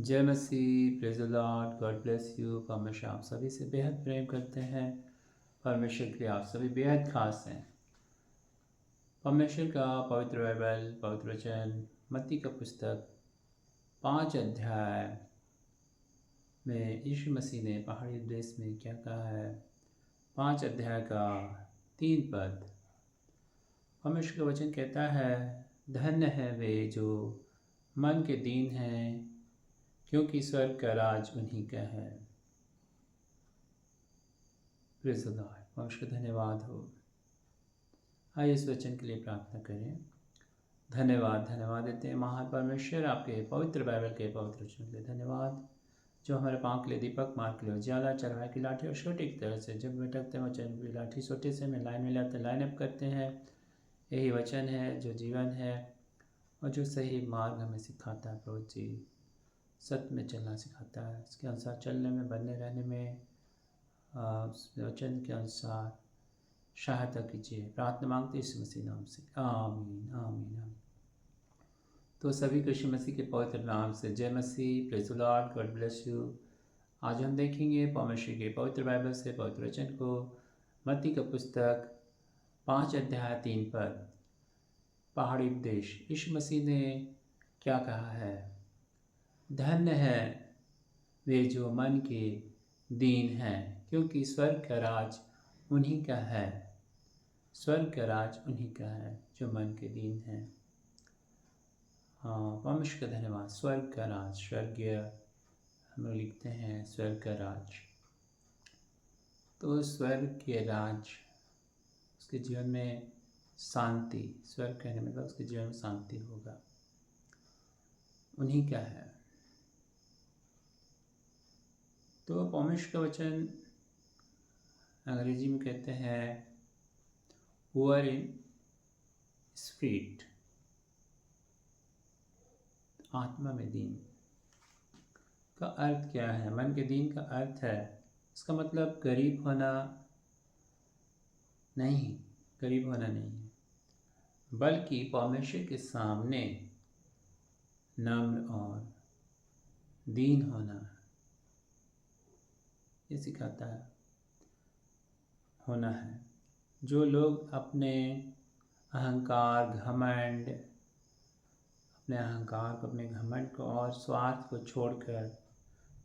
जय मसीह, praise the Lord, God bless you. परमेश्वर आप सभी से बेहद प्रेम करते हैं। परमेश्वर के लिए आप सभी बेहद खास हैं। परमेश्वर का पवित्र बाइबल, पवित्र वचन, मत्ती का पुस्तक 5 अध्याय में यीशु मसीह ने पहाड़ी उपदेश में क्या कहा है। 5 अध्याय का 3 पद। परमेश्वर का वचन कहता है, धन्य है वे जो मन के दीन हैं, क्योंकि स्वर्ग का राज उन्हीं का है। Praise the Lord. परमेश्वर का धन्यवाद हो। आइए इस वचन के लिए प्रार्थना करें। धन्यवाद देते हैं महान परमेश्वर, आपके पवित्र बाइबल के पवित्र वचन के लिए धन्यवाद, जो हमारे पाँव के लिए दीपक, मार्ग के लिए उजाला, चरवाहे की लाठी और छोटे की तरह से जब भटकते हैं वचन की लाठी छोटे से में लाइन में लाते लाइन अप करते हैं। यही वचन है जो जीवन है और जो सही मार्ग हमें सिखाता है। प्रभु जी, सत्य में चलना सिखाता है, इसके अनुसार चलने में, बनने रहने में, उस वचन के अनुसार सहायता कीजिए। प्रार्थना मांगते यीशु मसीह नाम से, आमीन आमीन आमीन। तो सभी को यीशु मसीह के पवित्र नाम से जय मसीह, praise the Lord, God bless you. आज हम देखेंगे परमेश्वर के पवित्र बाइबल से पवित्र वचन को, मत्ती का पुस्तक 5 अध्याय 3 पद। पहाड़ी उपदेश। यीशु मसीह ने क्या कहा है? धन्य है वे जो मन के दीन हैं, क्योंकि स्वर्ग का राज उन्हीं का है। स्वर्ग का राज उन्हीं का है जो मन के दीन हैं। हाँ, परमेश्वर का धन्यवाद। स्वर्ग का राज, स्वर्गीय हम लोग लिखते हैं स्वर्ग का राज। तो स्वर्ग के राज, उसके जीवन में शांति, स्वर्ग कहने मतलब उसके जीवन में शांति होगा, उन्हीं का है। तो परमेश्वर का वचन अंग्रेजी में कहते हैं पुअर इन स्पिरिट, आत्मा में दीन का अर्थ क्या है? मन के दीन का अर्थ है, इसका मतलब गरीब होना नहीं, गरीब होना नहीं है, बल्कि परमेश्वर के सामने नम्र और दीन होना, ये सिखाता है होना है। जो लोग अपने अहंकार, घमंड, अपने अहंकार को, अपने घमंड को और स्वार्थ को छोड़कर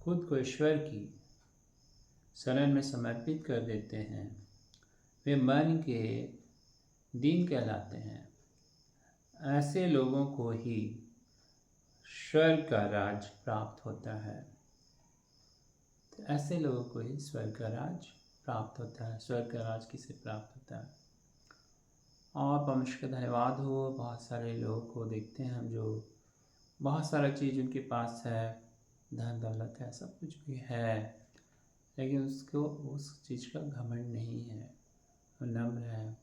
खुद को ईश्वर की शरण में समर्पित कर देते हैं, वे मन के दीन कहलाते हैं। ऐसे लोगों को ही स्वर्ग का राज प्राप्त होता है। तो ऐसे लोगों को ही स्वर्ग का राज प्राप्त होता है। स्वर्ग का राज किसे प्राप्त होता है? और परमेश्वर का धन्यवाद हो, बहुत सारे लोगों को देखते हैं हम जो बहुत सारा चीज़ उनके पास है, धन दौलत है, सब कुछ भी है, लेकिन उसको उस चीज़ का घमंड नहीं है, वो नम्र है।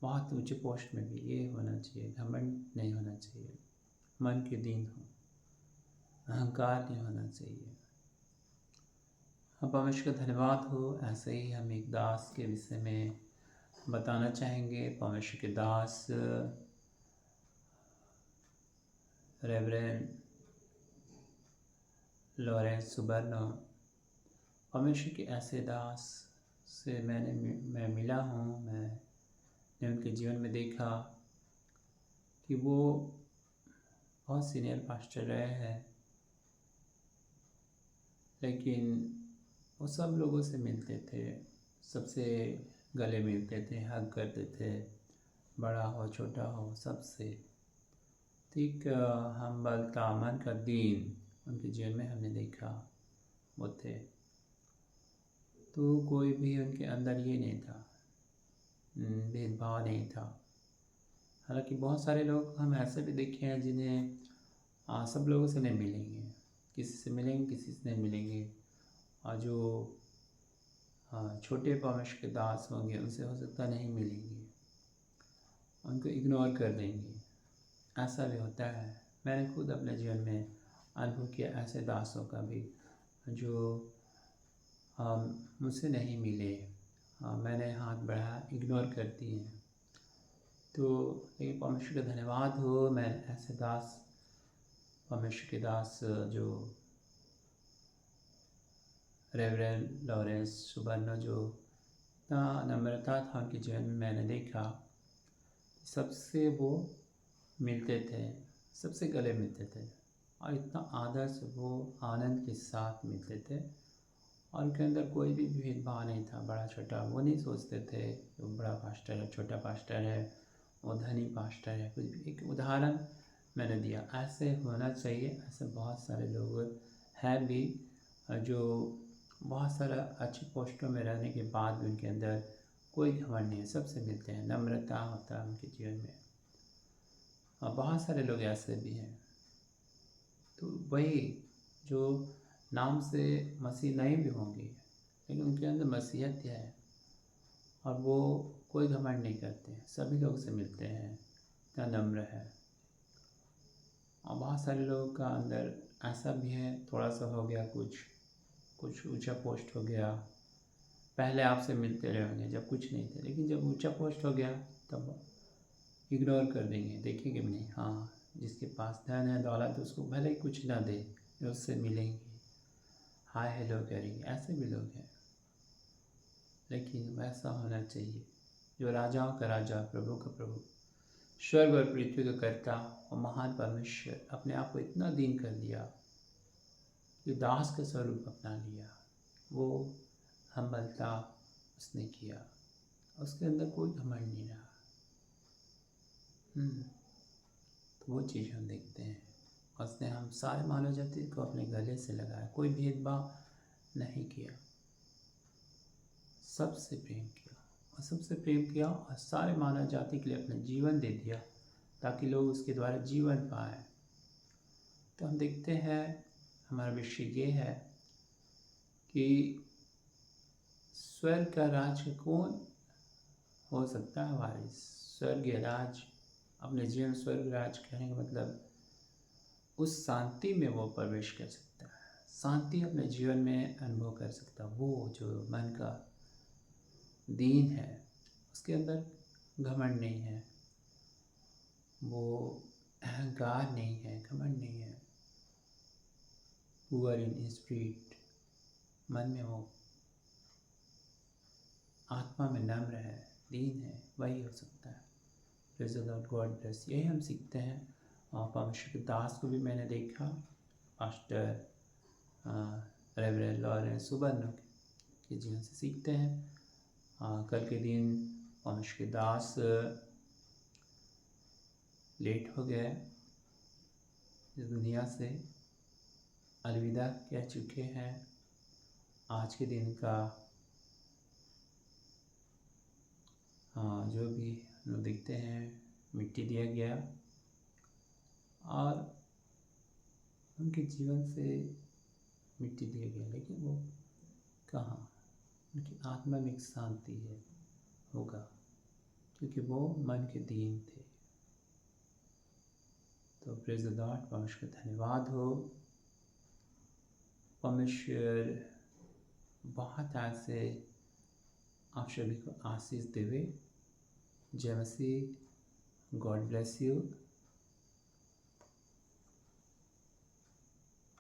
बहुत ऊंचे पोस्ट में भी ये होना चाहिए, घमंड नहीं होना चाहिए, मन के दीन हो, अहंकार नहीं होना चाहिए। परमेश्वर का धन्यवाद हो। ऐसे ही हम एक दास के विषय में बताना चाहेंगे। परमेश्वर के दास रेवरेंड लॉरेंस सुबर्नो, परमेश्वर के ऐसे दास से मैं मिला हूँ। मैंने उनके जीवन में देखा कि वो बहुत सीनियर पास्टर रहे हैं, लेकिन वो सब लोगों से मिलते थे, सबसे गले मिलते थे, हग करते थे, बड़ा हो छोटा हो सबसे। ठीक हम्बलता, मन का दीन उनके जीवन में हमने देखा वो थे। तो कोई भी उनके अंदर ये नहीं था, भेदभाव नहीं था। हालांकि बहुत सारे लोग हम ऐसे भी देखे हैं जिन्हें सब लोगों से नहीं मिलेंगे, किसी से मिलेंगे, किसी से नहीं मिलेंगे, और जो छोटे परमेश्वर के दास होंगे उनसे हो सकता नहीं मिलेंगे, उनको इग्नोर कर देंगे। ऐसा भी होता है। मैंने खुद अपने जीवन में अनुभव किया ऐसे दासों का भी जो मुझसे नहीं मिले, मैंने हाथ बढ़ाया, इग्नोर करती हैं। तो लेकिन परमेश्वर का धन्यवाद हो, मैं ऐसे दास परमेश्वर के दास जो रेवरेंड लॉरेंस सुबर्णो, जो इतना नम्रता था उनके जीवन में, मैंने देखा सबसे वो मिलते थे, सबसे गले मिलते थे और इतना आदर से वो आनंद के साथ मिलते थे और उनके अंदर कोई भी भेदभाव नहीं था, बड़ा छोटा वो नहीं सोचते थे वो बड़ा पास्टर है, छोटा पास्टर है, वो धनी पास्टर है, कुछ भी। एक उदाहरण मैंने दिया, ऐसे होना चाहिए। ऐसे बहुत सारे लोग हैं भी जो बहुत सारा अच्छी पोस्टों में रहने के बाद भी उनके अंदर कोई घमंड नहीं है, सबसे मिलते हैं, नम्रता होता है उनके जीवन में। और बहुत सारे लोग ऐसे भी हैं। तो वही जो नाम से मसीह नहीं भी होंगे लेकिन उनके अंदर मसीहत है और वो कोई घमंड नहीं करते, सभी लोग से मिलते हैं, इतना नम्र है। और बहुत सारे लोगों का अंदर ऐसा भी है, थोड़ा सा हो गया कुछ ऊंचा पोस्ट हो गया, पहले आपसे मिलते रहे होंगे जब कुछ नहीं थे, लेकिन जब ऊंचा पोस्ट हो गया तब इग्नोर कर देंगे, देखेंगे भी नहीं। हाँ, जिसके पास धन है दौलत, उसको भले ही कुछ ना दे, उससे मिलेंगे, हाय हेलो करेंगे, ऐसे भी लोग हैं। लेकिन वैसा होना चाहिए जो राजाओं का राजा, प्रभु का प्रभु, स्वर्ग और पृथ्वी का कर्ता और महान परमेश्वर अपने आप को इतना दीन कर दिया कि दास का स्वरूप अपना लिया। वो हम्बलता उसने किया, उसके अंदर कोई घमंड नहीं रहा। तो वो चीज़ हम देखते हैं। उसने हम सारे मानव जाति को अपने गले से लगाया, कोई भेदभाव नहीं किया, सबसे प्रेम किया और सारे मानव जाति के लिए अपना जीवन दे दिया ताकि लोग उसके द्वारा जीवन पाए। तो हम देखते हैं, हमारा विषय ये है कि स्वर्ग का राज कौन हो सकता है वारिस। स्वर्गीय राज, अपने जीवन स्वर्ग राज कहने का मतलब उस शांति में वो प्रवेश कर सकता है, शांति अपने जीवन में अनुभव कर सकता है। वो जो मन का दीन है, उसके अंदर घमंड नहीं है, वो अहंकार नहीं है, घमंड नहीं है। पुअर इन स्पिरिट, मन में वो आत्मा में नम्र है, दीन है, वही हो सकता है। Praise the Lord, God bless. यही हम सीखते हैं। और परमेश्वर के दास को भी मैंने देखा, पास्टर रेवरेंड लॉरेंस सुबर्णो के जीवन से सीखते हैं। कल के दिन परमेश्वर के दास लेट हो गए, इस दुनिया से अलविदा कह चुके हैं। आज के दिन का जो भी हम देखते हैं, मिट्टी दिया गया और उनके जीवन से मिट्टी दिया गया, लेकिन वो कहाँ, उनकी आत्मा में एक शांति है होगा, क्योंकि वो मन के दीन थे। तो प्रेज़ द लॉर्ड, परमेश्वर का धन्यवाद हो। परमेश्वर बहुत ऐसे आप सभी को आशीष देवे। जय मसीह, गॉड ब्लेस यू।